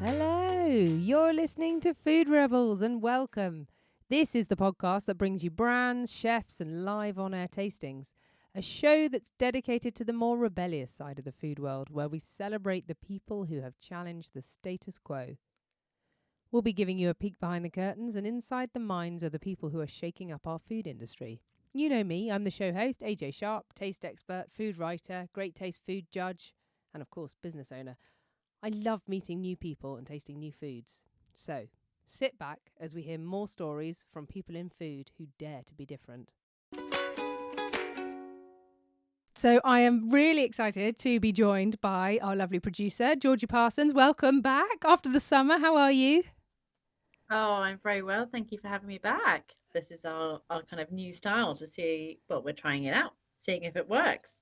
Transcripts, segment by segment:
Hello, you're listening to Food Rebels and welcome. This is the podcast that brings you brands, chefs, and live on air tastings. A show that's dedicated to the more rebellious side of the food world, where we celebrate the people who have challenged the status quo. We'll be giving you a peek behind the curtains and inside the minds of the people who are shaking up our food industry. You know me, I'm the show host, AJ Sharp, taste expert, food writer, great taste food judge, and of course, business owner. I love meeting new people and tasting new foods. So, sit back as we hear more stories from people in food who dare to be different. So, I am really excited to be joined by our lovely producer, Georgie Parsons. Welcome back after the summer. How are you? Oh, I'm very well. Thank you for having me back. This is our kind of new style to see, well, we're trying it out, seeing if it works.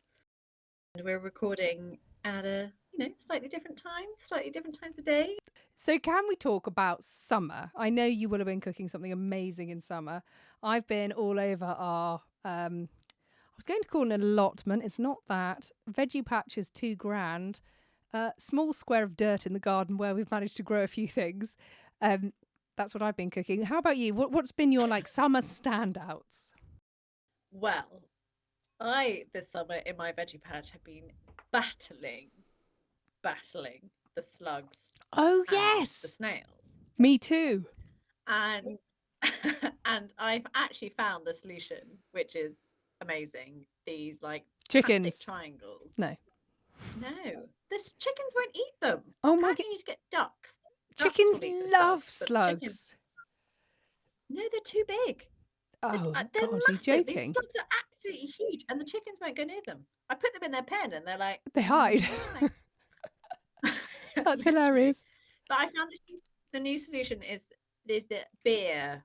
And we're recording at a, slightly different times of day. So, can we talk about summer? I know you will have been cooking something amazing in summer. I've been all over our, I was going to call it an allotment. It's not that. Veggie patch is £2,000. Small square of dirt in the garden where we've managed to grow a few things. That's what I've been cooking. How about you? What's been your summer standouts? Well, this summer in my veggie patch have been battling the slugs Oh, and the yes. snails. Me too. And and I've actually found the solution, which is amazing. These Chickens. plastic triangles. No, the chickens won't eat them. Oh my Apparently, you need to get ducks. Ducks chickens will eat the love slugs. Chickens, no, they're too big. Oh, they're God, you're massive. joking. These slugs are absolutely huge, and the chickens won't go near them. I put them in their pen, and they're like, They hide. That's hilarious. But I found the new solution is that beer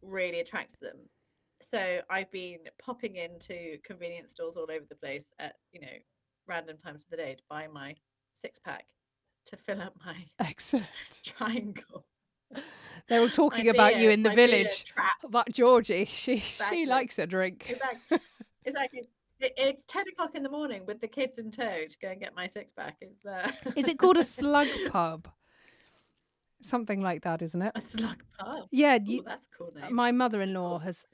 really attracts them. So I've been popping into convenience stores all over the place at random times of the day to buy my 6-pack to fill up my Excellent triangle. They were talking about you in the village. About Georgie. She likes a drink. Exactly. It's 10 o'clock in the morning with the kids in tow to go and get my 6-pack. Is it called a slug pub? Something like that, isn't it? A slug pub? Yeah. Ooh, that's a cool name. My mother-in-law has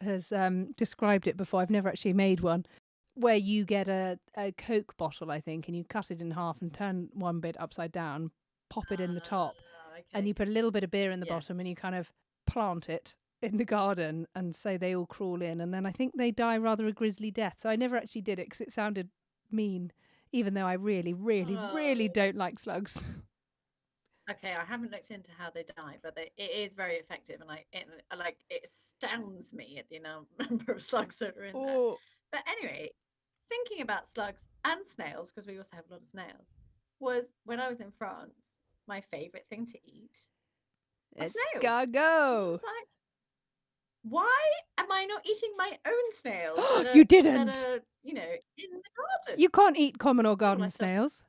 described it before. I've never actually made one. Where you get a Coke bottle, I think, and you cut it in half and turn one bit upside down, pop it in the top, okay. and you put a little bit of beer in the bottom, and you kind of plant it in the garden, and so they all crawl in, and then I think they die rather a grisly death. So I never actually did it because it sounded mean, even though I really, really, really don't like slugs. Okay, I haven't looked into how they die, but it is very effective, and it astounds me at the number of slugs that are in there. But anyway, thinking about slugs and snails, because we also have a lot of snails, was when I was in France, my favourite thing to eat was snails. Escargot. I was like, why am I not eating my own snails? You didn't. That are, in the garden. You can't eat common or garden snails.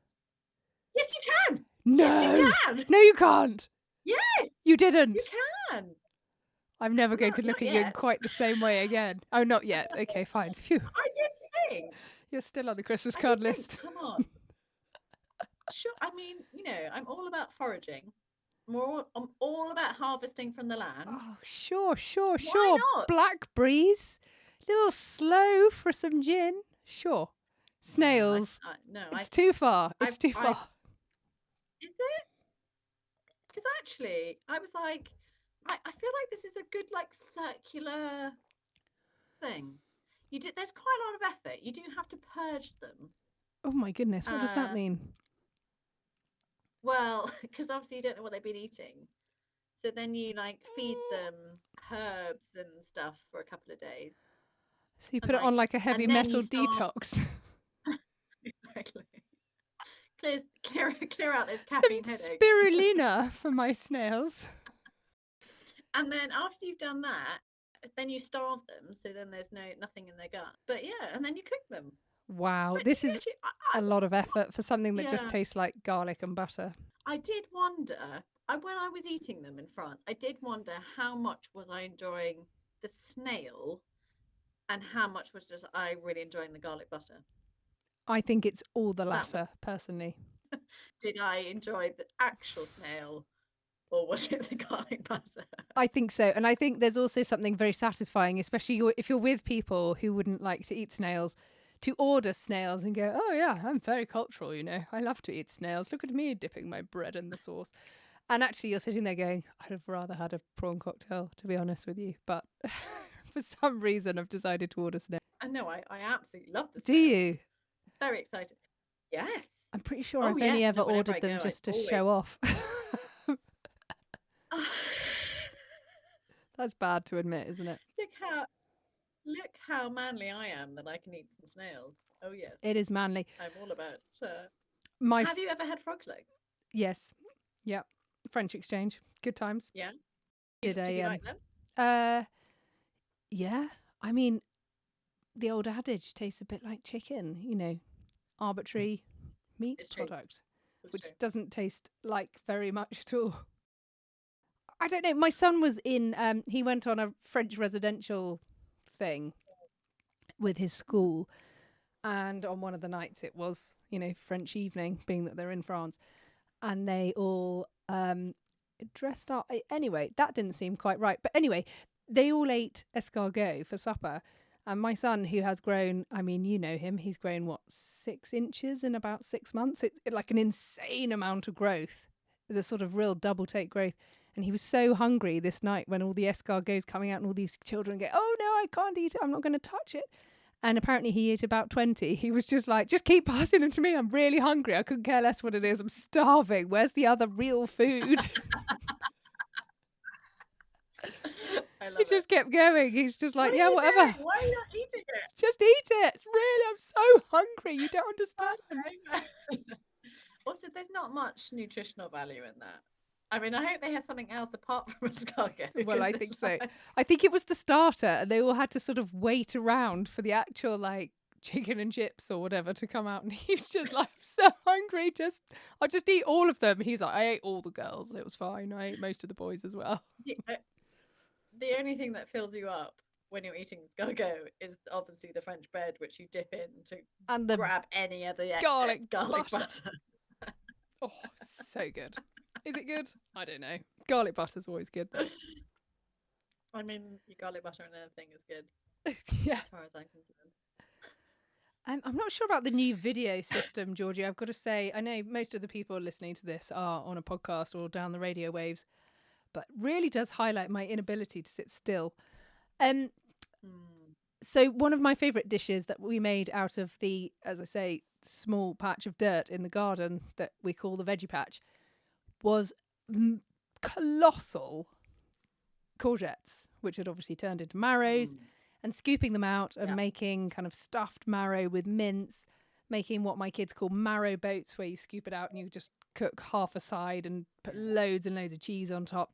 Yes, you can. No. Yes, you can. No, you can't. Yes. You didn't. You can. I'm never going to look at you in quite the same way again. Oh, not yet. Okay, fine. Phew. I did think. You're still on the Christmas card list. Come on. Sure. I mean, I'm all about foraging. I'm all about harvesting from the land. Oh, sure. Why not? Black breeze. Little slow for some gin. Sure. Snails. No, it's too far. It's too far. Is it? Because actually, I was like, I feel like this is a good circular thing. There's quite a lot of effort. You do have to purge them. Oh my goodness, what does that mean? Well, because obviously you don't know what they've been eating. So then you feed them herbs and stuff for a couple of days. So you put it on like a heavy metal detox. Exactly. Clear out those caffeine headaches. Some spirulina for my snails. And then after you've done that, then you starve them, so then there's nothing in their gut. But yeah, and then you cook them. Wow, this is a lot of effort for something that just tastes like garlic and butter. I did wonder, when I was eating them in France, I did wonder how much was I enjoying the snail and how much was just I really enjoying the garlic butter. I think it's all the latter, personally. Did I enjoy the actual snail or was it the garlic butter? I think so. And I think there's also something very satisfying, especially if you're with people who wouldn't like to eat snails, to order snails and go, oh, yeah, I'm very cultural, you know. I love to eat snails. Look at me dipping my bread in the sauce. And actually, you're sitting there going, I'd have rather had a prawn cocktail, to be honest with you. But for some reason, I've decided to order snails. I know, I absolutely love the Do snails. you? Very excited. Yes. I'm pretty sure Oh, I've only yes. ever No, whenever ordered I them go, just to always... show off. That's bad to admit, isn't it? Look how manly I am that I can eat some snails. Oh yes, it is manly. I'm all about. Have you ever had frog's legs? Yes. Yep. French exchange. Good times. Yeah. Did you like them? Yeah. I mean, the old adage tastes a bit like chicken. You know, arbitrary meat product, which doesn't taste like very much at all. I don't know. My son was in, he went on a French residential thing with his school. And on one of the nights it was, you know, French evening, being that they're in France. And they all dressed up. Anyway, that didn't seem quite right. But anyway, they all ate escargot for supper. And my son, who has grown, I mean, you know him, he's grown, 6 inches in about 6 months? It's like an insane amount of growth. The sort of real double take growth. And he was so hungry this night when all the escargots coming out and all these children go, oh no, I can't eat it. I'm not going to touch it. And apparently he ate about 20. He was just like, just keep passing them to me. I'm really hungry. I couldn't care less what it is. I'm starving. Where's the other real food? He just kept going. He's just like, yeah, whatever. Why are you not eating it? Just eat it. It's really, I'm so hungry. You don't understand. Also, there's not much nutritional value in that. I mean, I hope they had something else apart from escargot. Well, I think so. I think it was the starter, and they all had to sort of wait around for the actual, like, chicken and chips or whatever to come out. And he's just like, I'm so hungry. I'll just eat all of them. He's like, I ate all the girls. It was fine. I ate most of the boys as well. The only thing that fills you up when you're eating escargot is obviously the French bread, which you dip in to grab any of the garlic butter. Oh, so good. Is it good? I don't know. Garlic butter's always good, though. I mean, your garlic butter and anything is good. Yeah. As far as I'm concerned. I'm not sure about the new video system, Georgie. I've got to say, I know most of the people listening to this are on a podcast or down the radio waves, but really does highlight my inability to sit still. So one of my favourite dishes that we made out of the, as I say, small patch of dirt in the garden that we call the veggie patch was colossal courgettes, which had obviously turned into marrows, and scooping them out and making kind of stuffed marrow with mince, making what my kids call marrow boats, where you scoop it out and you just cook half a side and put loads and loads of cheese on top.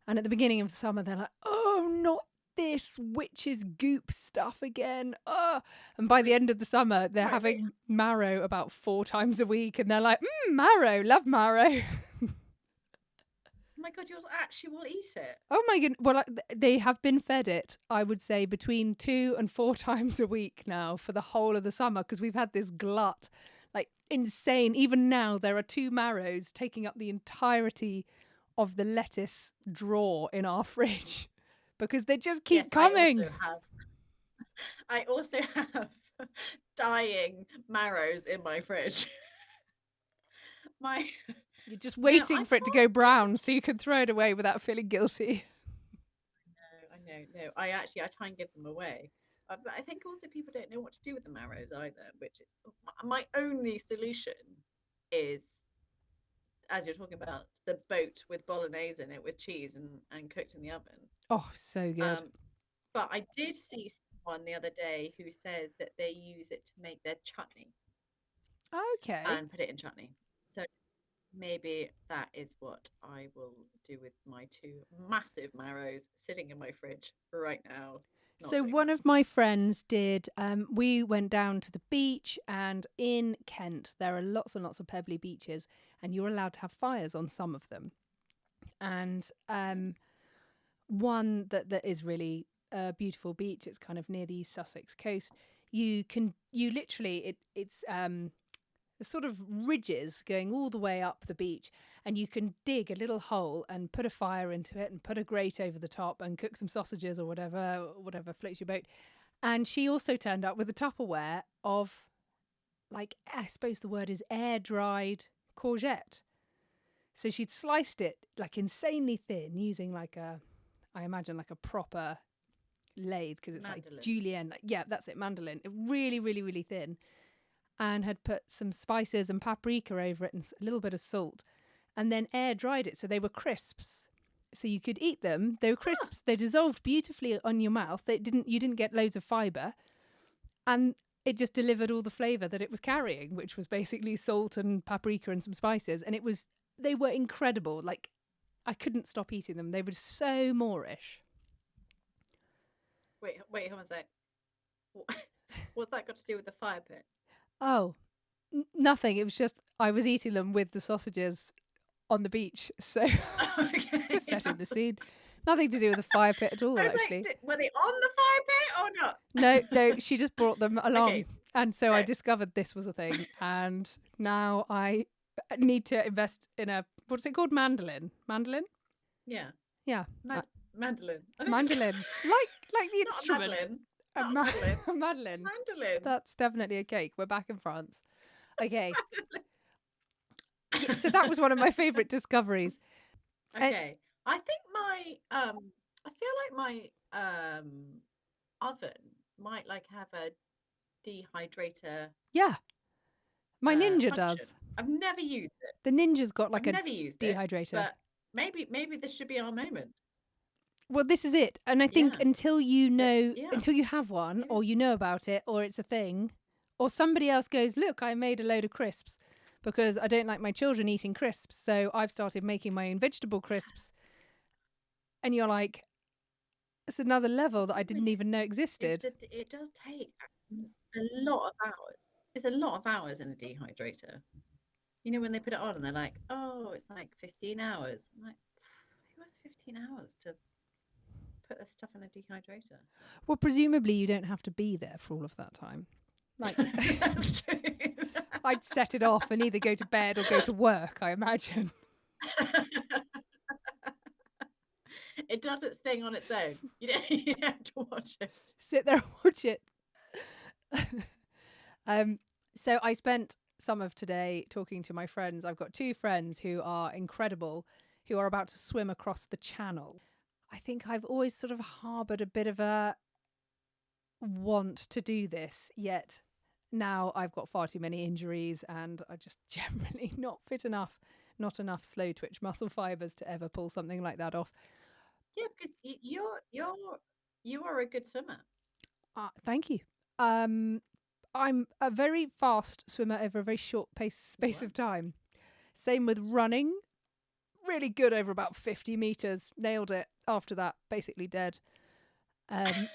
And at the beginning of summer, they're like, oh, not this witch's goop stuff again. Oh. And by the end of the summer, they're having marrow about 4 times a week. And they're like, marrow, love marrow. Oh my God, yours actually will eat it. Oh my goodness. Well, they have been fed it, I would say, between 2 and 4 times a week now for the whole of the summer, because we've had this glut, like insane. Even now, there are 2 marrows taking up the entirety of the lettuce drawer in our fridge because they just keep coming. I also have dying marrows in my fridge. You're just waiting for it to go brown so you can throw it away without feeling guilty. I know. No, I try and give them away. But I think also people don't know what to do with the marrows either, which is my only solution is, as you're talking about, the boat with bolognese in it with cheese and cooked in the oven. Oh, so good. But I did see someone the other day who says that they use it to make their chutney. Okay. And put it in chutney. So maybe that is what I will do with my 2 massive marrows sitting in my fridge right now. So one of my friends did, we went down to the beach, and in Kent there are lots and lots of pebbly beaches, and you're allowed to have fires on some of them. And one that is really a beautiful beach, it's kind of near the Sussex coast. You literally, it's sort of ridges going all the way up the beach, and you can dig a little hole and put a fire into it and put a grate over the top and cook some sausages or whatever floats your boat. And she also turned up with a Tupperware of, like, I suppose the word is air dried courgette. So she'd sliced it like insanely thin using I imagine like a proper lathe, because it's mandolin. like julienne. Yeah, that's it, mandolin. Really, really, really thin. And had put some spices and paprika over it and a little bit of salt, and then air dried it so they were crisps. So you could eat them. They were crisps. They dissolved beautifully on your mouth. You didn't get loads of fibre, and it just delivered all the flavour that it was carrying, which was basically salt and paprika and some spices. And they were incredible. Like, I couldn't stop eating them. They were so Moorish. Wait, hold on a sec. What's that got to do with the fire pit? Oh, nothing. It was just I was eating them with the sausages on the beach. So just setting the scene. Nothing to do with the fire pit at all, actually. Like, were they on the fire pit or not? No, she just brought them along. Okay. And so I discovered this was a thing. And now I need to invest in what's it called? Mandolin? Yeah. Yeah. Mandolin. Mandolin. Like the instrument. Mandolin. Mandolin. Mandolin. That's definitely a cake. We're back in France. Okay. Yeah, so that was one of my favourite discoveries. Okay. I think I feel like my oven might like have a dehydrator. Yeah. My Ninja function. does. I've never used it. The Ninja's got like I've a never used dehydrator. But maybe this should be our moment. Well, this is it. And I think until you know, until you have one, or you know about it, or it's a thing, or somebody else goes, look, I made a load of crisps because I don't like my children eating crisps. So I've started making my own vegetable crisps. And you're like, it's another level that I didn't even know existed. It does take a lot of hours. It's a lot of hours in a dehydrator. You know, when they put it on and they're like, oh, it's like 15 hours. I'm like, who has 15 hours to put the stuff in a dehydrator? Well, presumably you don't have to be there for all of that time. Like, that's true. I'd set it off and either go to bed or go to work, I imagine. It does its thing on its own. You don't have to watch it. Sit there and watch it. So I spent some of today talking to my friends. I've got 2 friends who are incredible, who are about to swim across the channel. I think I've always sort of harboured a bit of a want to do this, yet now I've got far too many injuries and I just generally not fit enough, not enough slow twitch muscle fibres to ever pull something like that off. Yeah, because you are a good swimmer. Thank you. I'm a very fast swimmer over a very short space of time. Same with running. Really good over about 50 meters. Nailed it. After that, basically dead. And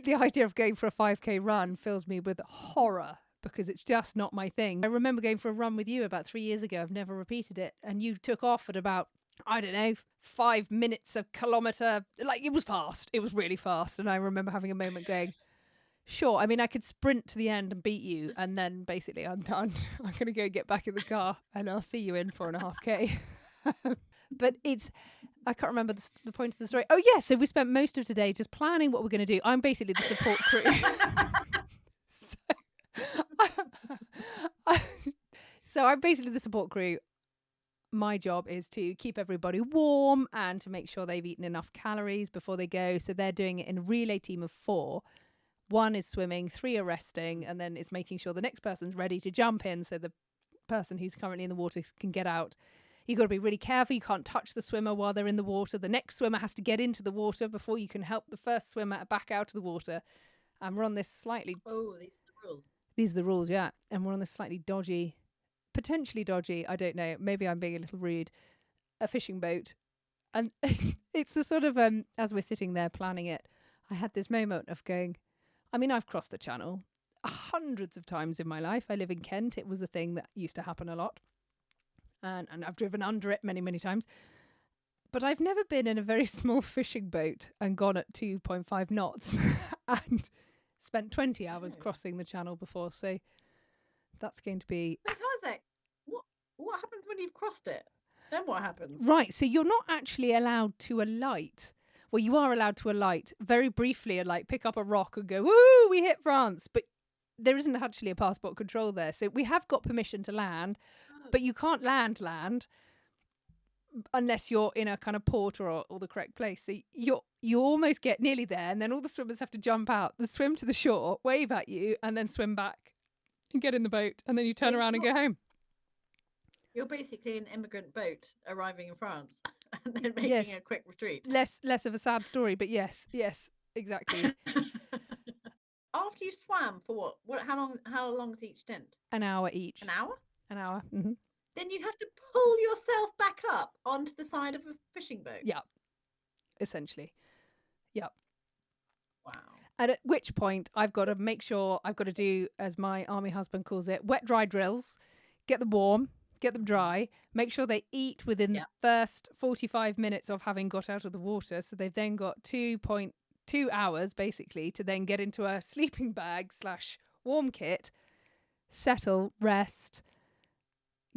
the idea of going for a 5K run fills me with horror because it's just not my thing. I remember going for a run with you about 3 years ago. I've never repeated it. And you took off at about, I don't know, 5 minutes a kilometre. Like, it was fast. It was really fast. And I remember having a moment going, sure, I mean, I could sprint to the end and beat you, and then basically I'm done. I'm going to go get back in the car, and I'll see you in 4.5K. But I can't remember the point of the story. Oh, yeah, so we spent most of today just planning what we're going to do. I'm basically the support crew. So I'm basically the support crew. My job is to keep everybody warm and to make sure they've eaten enough calories before they go. So they're doing it in a relay team of 4. 1 is swimming, 3 are resting, and then it's making sure the next person's ready to jump in so the person who's currently in the water can get out. You've got to be really careful. You can't touch the swimmer while they're in the water. The next swimmer has to get into the water before you can help the first swimmer back out of the water. And we're on this slightly... Oh, these are the rules. These are the rules, yeah. And we're on this slightly dodgy, potentially dodgy, I don't know, maybe I'm being a little rude, a fishing boat. And it's the sort of, as we're sitting there planning it, I had this moment of going, I mean, I've crossed the channel hundreds of times in my life. I live in Kent. It was a thing that used to happen a lot. And I've driven under it many, many times. But I've never been in a very small fishing boat and gone at 2.5 knots and spent 20 hours crossing the channel before. So That's going to be... Wait, how is that? What happens when you've crossed it? Then what happens? Right, so you're not actually allowed to alight. Well, you are allowed to alight very briefly and like pick up a rock and go, woo, we hit France. But there isn't actually a passport control there. So we have got permission to land, but you can't land unless you're in a kind of port or the correct place. So you almost get nearly there, and then all the swimmers have to jump out, swim to the shore, wave at you, and then swim back and get in the boat, and then you turn around and go home. You're basically an immigrant boat arriving in France and then making a quick retreat. Less of a sad story, but yes, exactly. After you swam for what? How long is each stint? An hour each. An hour? An hour. Mm-hmm. Then you have to pull yourself back up onto the side of a fishing boat. Yeah. Essentially. Yep. Wow. And at which point I've got to make sure I've got to do, as my army husband calls it, wet dry drills. Get them warm, get them dry, make sure they eat within the first 45 minutes of having got out of the water. So they've then got 2.2 hours basically to then get into a sleeping bag / warm kit, settle, rest,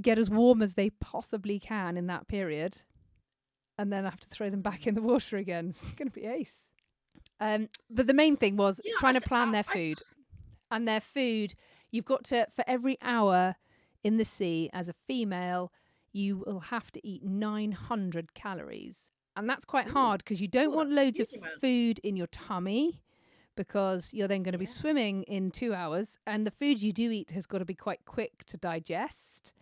get as warm as they possibly can in that period, and then I have to throw them back in the water again. It's going to be ace. But the main thing was trying to plan their food. And their food, you've got to, for every hour in the sea as a female, you will have to eat 900 calories. And that's quite hard because you don't want loads of food in your tummy, because you're then going to be swimming in 2 hours. And the food you do eat has got to be quite quick to digest.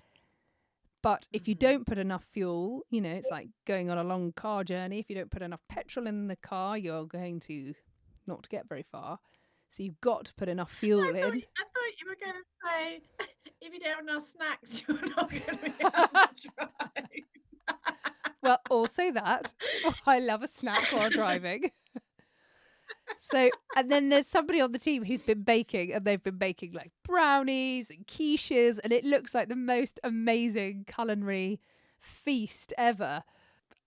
But if you don't put enough fuel, it's like going on a long car journey. If you don't put enough petrol in the car, you're going to not get very far. So you've got to put enough fuel in. I thought you were going to say, if you don't have enough snacks, you're not going to be able to drive. Well, also that. I love a snack while driving. So, and then there's somebody on the team who's been baking, and they've been baking like brownies and quiches, and it looks like the most amazing culinary feast ever.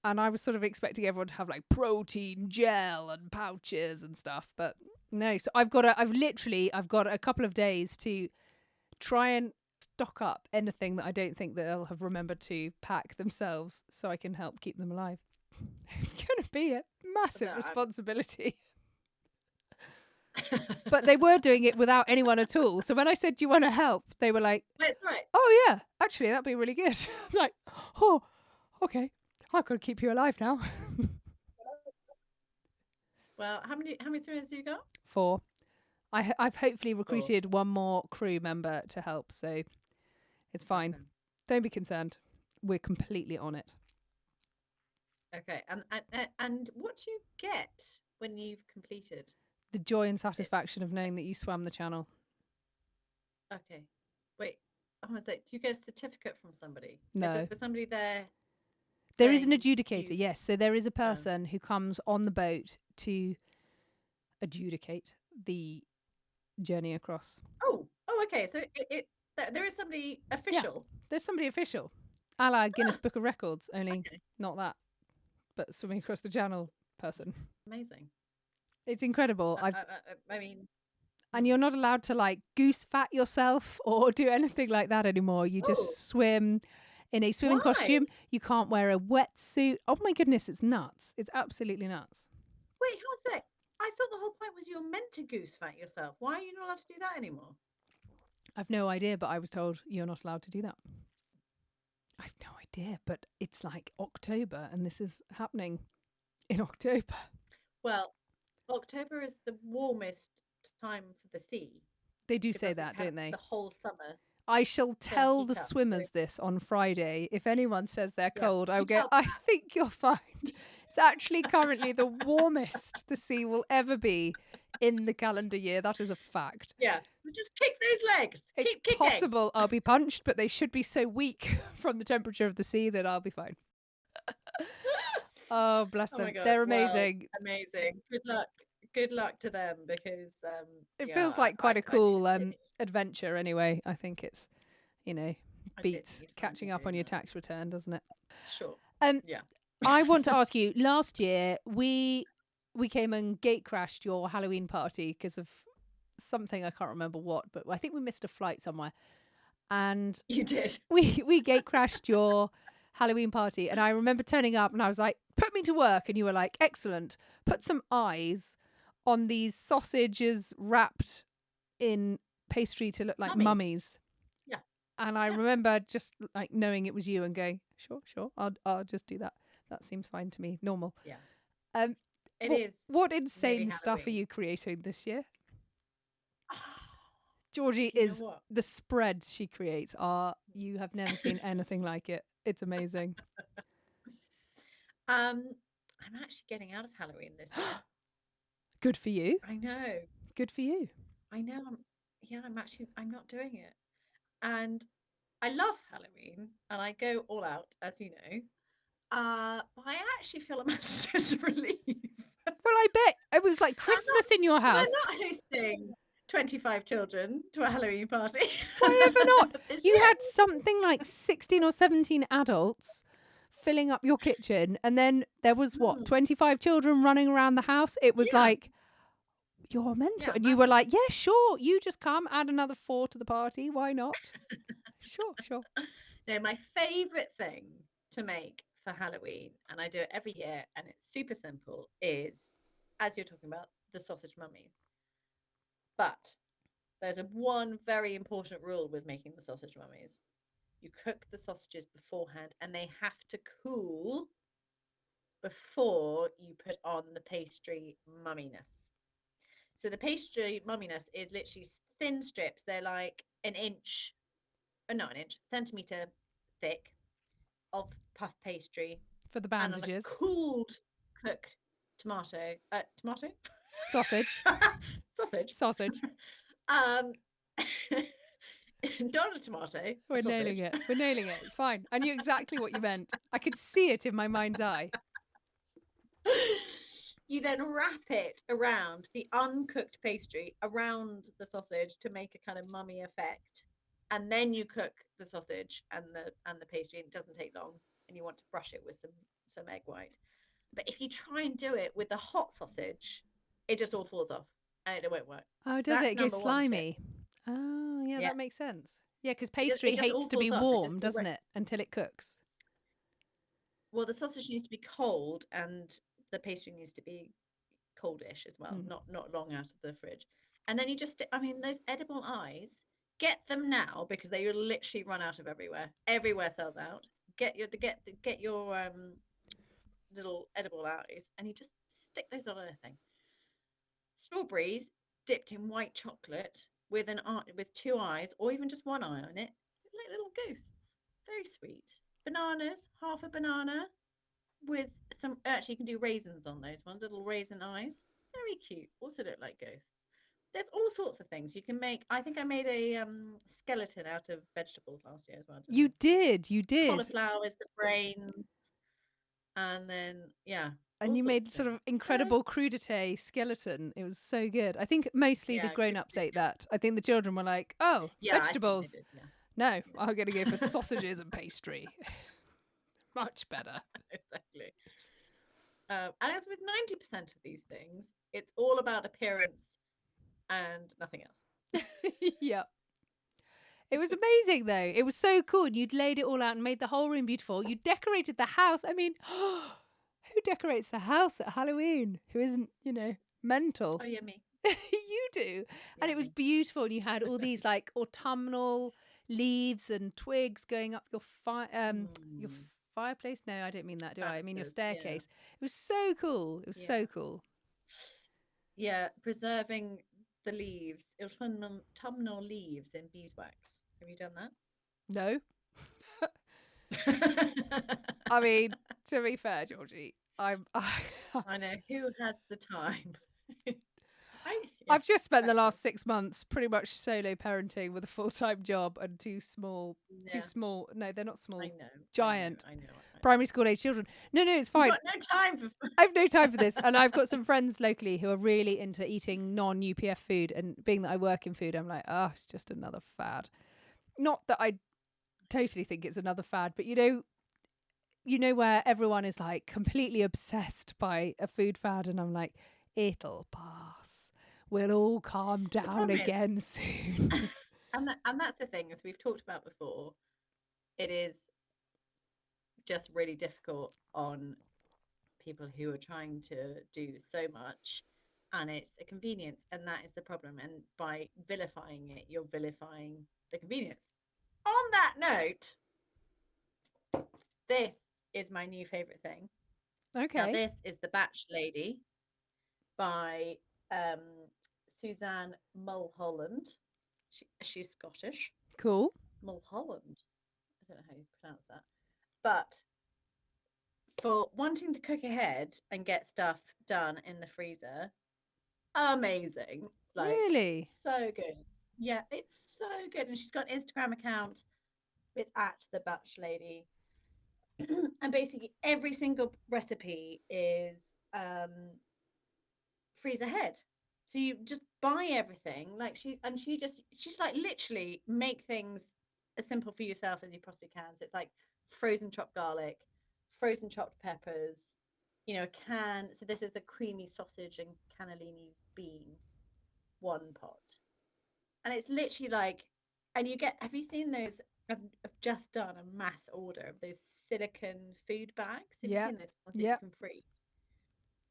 And I was sort of expecting everyone to have like protein gel and pouches and stuff, but no. So I've got a couple of days to try and stock up anything that I don't think that they'll have remembered to pack themselves, so I can help keep them alive. It's going to be a massive responsibility. But they were doing it without anyone at all. So when I said, do you want to help? They were like, that's right. Oh yeah, actually that'd be really good. I was like, oh, okay. I could keep you alive now. Well, how many swimmers have you got? 4. I've hopefully recruited 1 more crew member to help, so it's fine. Okay. Don't be concerned. We're completely on it. Okay. And what do you get when you've completed? The joy and satisfaction of knowing that you swam the channel. Okay. Wait, I was like, do you get a certificate from somebody? No. Is there somebody there? There is an adjudicator, yes. So there is a person who comes on the boat to adjudicate the journey across. Oh, okay. So there is somebody official. Yeah, there's somebody official. A la Guinness Book of Records, only not that, but swimming across the channel person. Amazing. It's incredible. I mean, and you're not allowed to like goose fat yourself or do anything like that anymore. You just swim in a swimming costume. You can't wear a wetsuit. Oh my goodness, it's nuts. It's absolutely nuts. Wait, how's that? I thought the whole point was you're meant to goose fat yourself. Why are you not allowed to do that anymore? I've no idea, but I was told you're not allowed to do that. I've no idea, but it's like October and this is happening in October. Well, October is the warmest time for the sea. They do say that, don't they? The whole summer. I shall tell the swimmers this on Friday. If anyone says they're cold, I'll go, I think you'll find it's actually currently the warmest the sea will ever be in the calendar year. That is a fact. Yeah. Just kick those legs. It's possible I'll be punched, but they should be so weak from the temperature of the sea that I'll be fine. Oh, bless them. God. They're amazing. Well, amazing. Good luck to them, because it feels like quite a cool adventure anyway. I think it's, beats catching up on your tax return, doesn't it? Sure. Yeah. I want to ask you, last year we came and gate crashed your Halloween party because of something, I can't remember what, but I think we missed a flight somewhere. and You did. we gate crashed your Halloween party, and I remember turning up and I was like, put me to work, and you were like, excellent, put some eyes on these sausages wrapped in pastry to look like mummies. Yeah. And I remember just like knowing it was you and going, sure, I'll just do that. That seems fine to me, normal. Yeah. What insane stuff are you creating this year? Georgie is the spreads she creates you have never seen anything like it. It's amazing. I'm actually getting out of Halloween this year. Good for you. I know. Good for you. I know. I'm not doing it. And I love Halloween and I go all out, as you know. But I actually feel a massive sense of relief. Well, I bet it was like Christmas in your house. I'm not hosting 25 children to a Halloween party. Why ever not? You had something like 16 or 17 adults filling up your kitchen, and then there was 25 children running around the house. It was like, you're mental. And you were like, yeah, sure, you just come, add another 4 to the party. Why not? Sure. No, my favourite thing to make for Halloween, and I do it every year, and it's super simple, is, as you're talking about, the sausage mummies. But there's one very important rule with making the sausage mummies. You cook the sausages beforehand, and they have to cool before you put on the pastry mumminess. So the pastry mumminess is literally thin strips. They're like centimetre thick of puff pastry. For the bandages. And a cooled cooked tomato. Sausage. Sausage. Not a tomato. We're nailing it. It's fine. I knew exactly what you meant. I could see it in my mind's eye. You then wrap it around the uncooked pastry around the sausage to make a kind of mummy effect, and then you cook the sausage and the pastry. And it doesn't take long, and you want to brush it with some egg white. But if you try and do it with the hot sausage, it just all falls off and it won't work. Oh, does it? It goes slimy. Oh, yeah, that makes sense. Yeah, because pastry hates to be warm, doesn't it, until it cooks? Well, the sausage needs to be cold and the pastry needs to be coldish as well, not long out of the fridge. And then you just, those edible eyes, get them now because they will literally run out of everywhere. Everywhere sells out. Get your little edible eyes, and you just stick those on anything. Strawberries dipped in white chocolate with 2 eyes, or even just 1 eye on it, like little ghosts. Very sweet. Bananas, half a banana with some. Actually, you can do raisins on those ones, little raisin eyes. Very cute. Also look like ghosts. There's all sorts of things you can make. I think I made a skeleton out of vegetables last year as well. You did. Cauliflowers, the brains, and then and you made sort of incredible crudité skeleton. It was so good. I think mostly the grown-ups ate that. I think the children were like, oh, vegetables. No, I'm going to go for sausages and pastry. Much better. Exactly. And as with 90% of these things, it's all about appearance and nothing else. Yeah. It was amazing, though. It was so cool. You'd laid it all out and made the whole room beautiful. You decorated the house. I mean, who decorates the house at Halloween? Who isn't, mental? Oh, yeah, me. You do. Yeah, and it was beautiful. And you had all these like autumnal leaves and twigs going up your fireplace. No, I don't mean that, do I? I mean your staircase. Yeah. It was so cool. It was so cool. Yeah, preserving the leaves, autumnal leaves in beeswax. Have you done that? No. I mean, to be fair, Georgie, I know who has the time. I've just spent the last 6 months pretty much solo parenting with a full-time job and two small. No, they're not small. I know. Giant. I know. Primary school age children. No, it's fine. You've got no time for. I've no time for this, and I've got some friends locally who are really into eating non-UPF food. And being that I work in food, I'm like, it's just another fad. Not that I totally think it's another fad, but you know where everyone is like completely obsessed by a food fad, and I'm like, it'll pass. We'll all calm down again soon. And that's the thing, as we've talked about before, it is just really difficult on people who are trying to do so much, and it's a convenience, and that is the problem. And by vilifying it, you're vilifying the convenience. On that note, this is my new favorite thing. Now, Okay. this is The Batch Lady by um, Suzanne Mulholland. She's Scottish. Cool. Mulholland. I don't know how you pronounce that. But for wanting to cook ahead and get stuff done in the freezer, amazing. Like, Really? so good. Yeah, it's so good. And she's got an Instagram account. It's at The Batch Lady. And basically every single recipe is freeze ahead. So you just buy everything. Like she's like literally make things as simple for yourself as you possibly can. So it's like frozen chopped garlic, frozen chopped peppers, a can. So this is a creamy sausage and cannellini bean, one pot. And it's literally like, and have you seen those? I've just done a mass order of those silicone food bags. Have you seen those ones that you can freeze?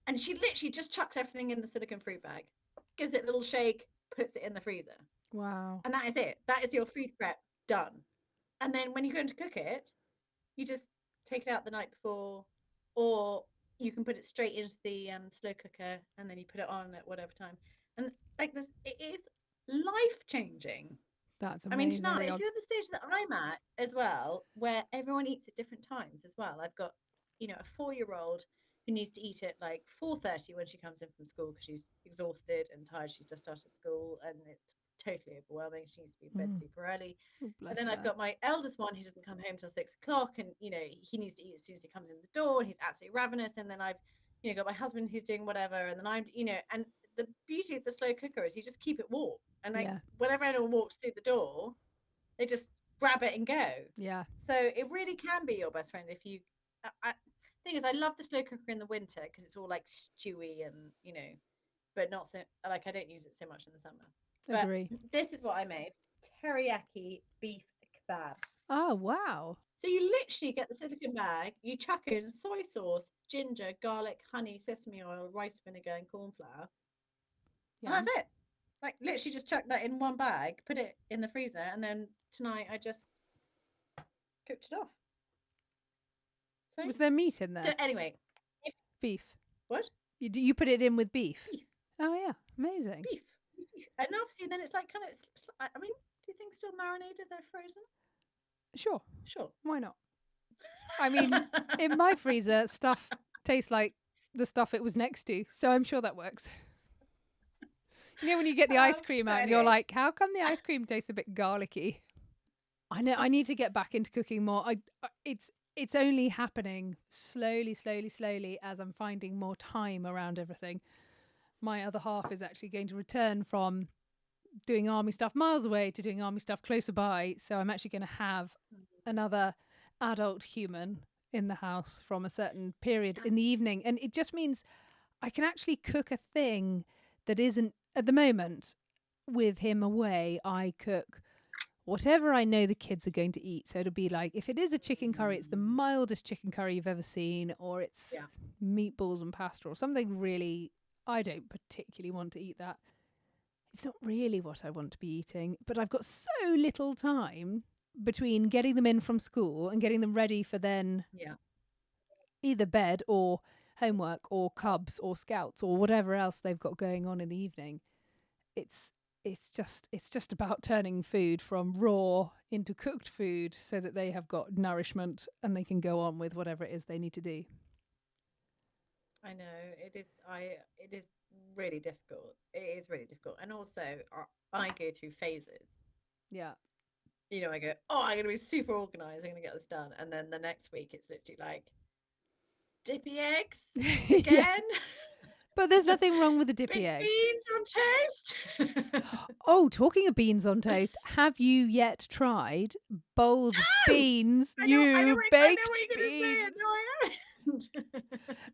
And she literally just chucks everything in the silicone fruit bag, gives it a little shake, puts it in the freezer. Wow. And that is it. That is your food prep done. And then when you're going to cook it, you just take it out the night before, or you can put it straight into the slow cooker and then you put it on at whatever time. And like this, it is life-changing. That's amazing. I mean, tonight, if you're at the stage that I'm at as well, where everyone eats at different times as well, I've got, a 4-year-old who needs to eat at like 4:30 when she comes in from school because she's exhausted and tired. She's just started school and it's totally overwhelming. She needs to be in bed super early. And then I've got my eldest one who doesn't come home till 6 o'clock, and he needs to eat as soon as he comes in the door, and he's absolutely ravenous. And then I've got my husband who's doing whatever, and then I'm and the beauty of the slow cooker is you just keep it warm, and like whenever anyone walks through the door, they just grab it and go. Yeah. So it really can be your best friend if you. Thing is, I love the slow cooker in the winter because it's all like stewy and but not so like I don't use it so much in the summer. Agree. But this is what I made: teriyaki beef kebabs. Oh wow! So you literally get the silicone bag, you chuck in soy sauce, ginger, garlic, honey, sesame oil, rice vinegar, and corn flour. And that's it. Like literally just chuck that in one bag, put it in the freezer, and then tonight I just cooked it off. So, was there meat in there? So anyway, beef. What? You put it in with beef? Beef. Oh yeah, amazing. Beef. And obviously then it's like kind of. I mean, do you think still marinated? They're frozen. Sure. Why not? I mean, in my freezer, stuff tastes like the stuff it was next to, so I'm sure that works. When you get the ice cream out, and you're like, how come the ice cream tastes a bit garlicky? I know. I need to get back into cooking more. It's only happening slowly as I'm finding more time around everything. My other half is actually going to return from doing army stuff miles away to doing army stuff closer by. So I'm actually going to have another adult human in the house from a certain period in the evening. And it just means I can actually cook a thing that isn't, at the moment, with him away, I cook whatever I know the kids are going to eat. So it'll be like, if it is a chicken curry, it's the mildest chicken curry you've ever seen, or it's meatballs and pasta or something really, I don't particularly want to eat that. It's not really what I want to be eating, but I've got so little time between getting them in from school and getting them ready for then either bed or homework or cubs or scouts or whatever else they've got going on in the evening. It's just about turning food from raw into cooked food so that they have got nourishment and they can go on with whatever it is they need to do. I know it is. It is really difficult. It is really difficult, and also I go through phases. Yeah. I go, I'm going to be super organized. I'm going to get this done, and then the next week it's literally like dippy eggs again. But there's nothing wrong with a dippy egg. Beans on toast. Oh, talking of beans on toast, have you yet tried boiled beans, new baked beans?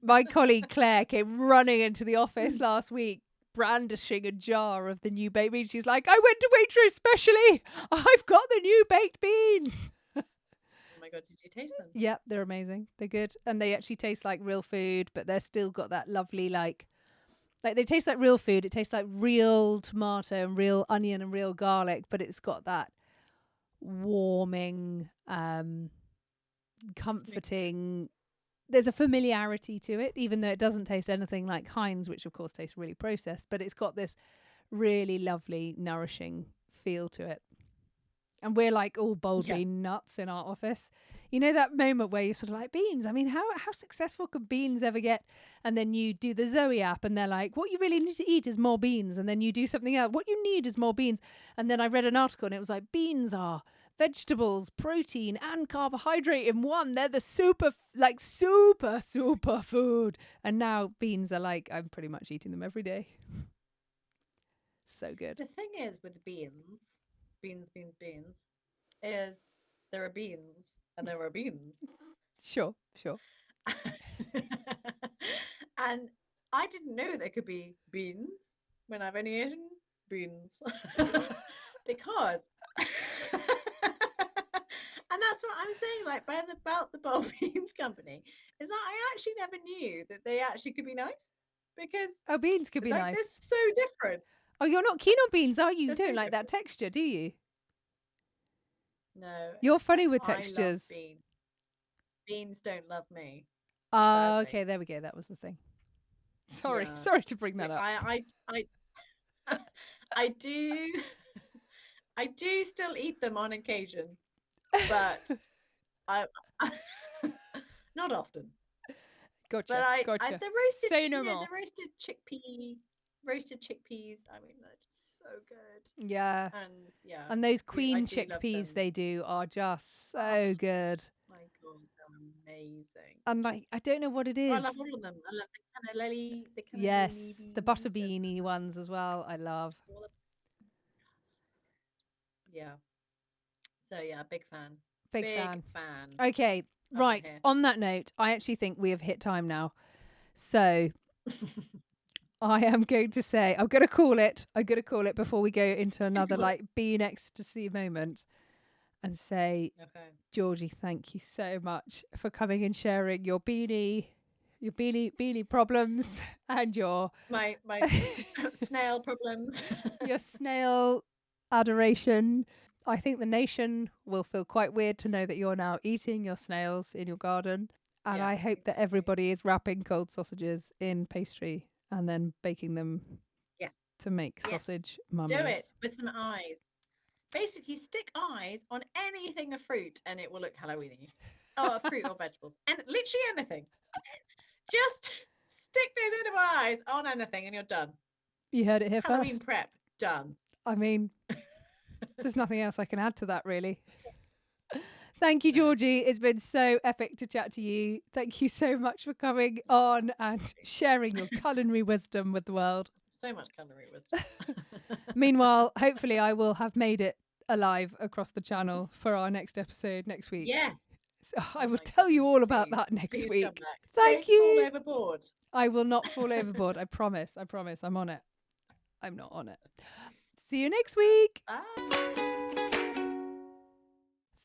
My colleague Claire came running into the office last week brandishing a jar of the new baked beans. She's like, I went to Waitrose especially. I've got the new baked beans. Oh my God, did you taste them? Yep, they're amazing. They're good. And they actually taste like real food, but they're still got that lovely, like they taste like real food. It tastes like real tomato and real onion and real garlic, but it's got that warming, comforting. There's a familiarity to it, even though it doesn't taste anything like Heinz, which of course tastes really processed, but it's got this really lovely, nourishing feel to it. And we're like all bold bean nuts in our office. You know that moment where you're sort of like, beans? I mean, how successful could beans ever get? And then you do the Zoe app and they're like, what you really need to eat is more beans. And then you do something else. What you need is more beans. And then I read an article and it was like, beans are vegetables, protein and carbohydrate in one. They're the super food. And now beans are like, I'm pretty much eating them every day. So good. The thing is with beans, is there are beans and there are beans. Sure. And I didn't know there could be beans when I've only eaten beans. Because and that's what I'm saying, like about the Bold Beans Company, is that I actually never knew that they actually could be nice. Because beans could be nice. They're so different. Oh, you're not keen on beans, are you? You They're don't so like that texture, do you? No. You're funny with I love textures. beans. Beans don't love me. Oh, okay, there we go. That was the thing. Sorry to bring that up. I do still eat them on occasion, but I not often. Gotcha. But the roasted, say no more. The roasted chickpeas. I mean, they're just so good. Yeah. And those queen chickpeas they do are just so good. My God, they're amazing. And like, I don't know what it is. I love all of them. I love the cannellini. Yes, the butter beanie ones as well. I love. Yeah. So yeah, big fan. Big fan. Okay, right. On that note, I actually think we have hit time now. So I am going to say, I'm going to call it before we go into another like bean ecstasy moment and say, Georgie, thank you so much for coming and sharing your beanie problems and your my snail problems. Your snail adoration. I think the nation will feel quite weird to know that you're now eating your snails in your garden. And I hope that everybody is wrapping cold sausages in pastry and then baking them to make sausage mummies. Do it with some eyes. Basically, stick eyes on anything of fruit and it will look Halloweeny. Oh, fruit or vegetables. And literally anything. Just stick those edible eyes on anything and you're done. You heard it here Halloween first. prep, done. I mean, there's nothing else I can add to that, really. Thank you, Georgie. It's been so epic to chat to you. Thank you so much for coming on and sharing your culinary wisdom with the world. So much culinary wisdom. Meanwhile, hopefully I will have made it alive across the channel for our next episode next week. Yeah. So I will tell you all about that next week. Thank you. you. Don't fall overboard. I will not fall overboard. I promise. I'm on it. I'm not on it. See you next week. Bye.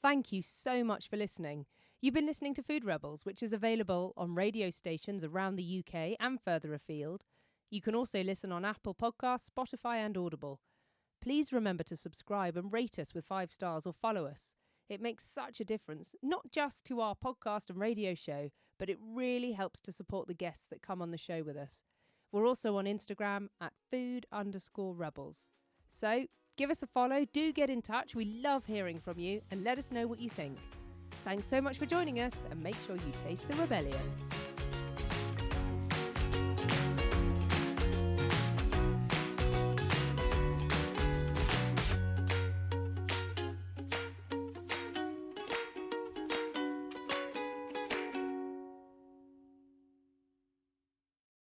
Thank you so much for listening. You've been listening to Food Rebels, which is available on radio stations around the UK and further afield. You can also listen on Apple Podcasts, Spotify and Audible. Please remember to subscribe and rate us with 5 stars or follow us. It makes such a difference, not just to our podcast and radio show, but it really helps to support the guests that come on the show with us. We're also on Instagram at food_rebels. So give us a follow, do get in touch. We love hearing from you and let us know what you think. Thanks so much for joining us and make sure you taste the rebellion.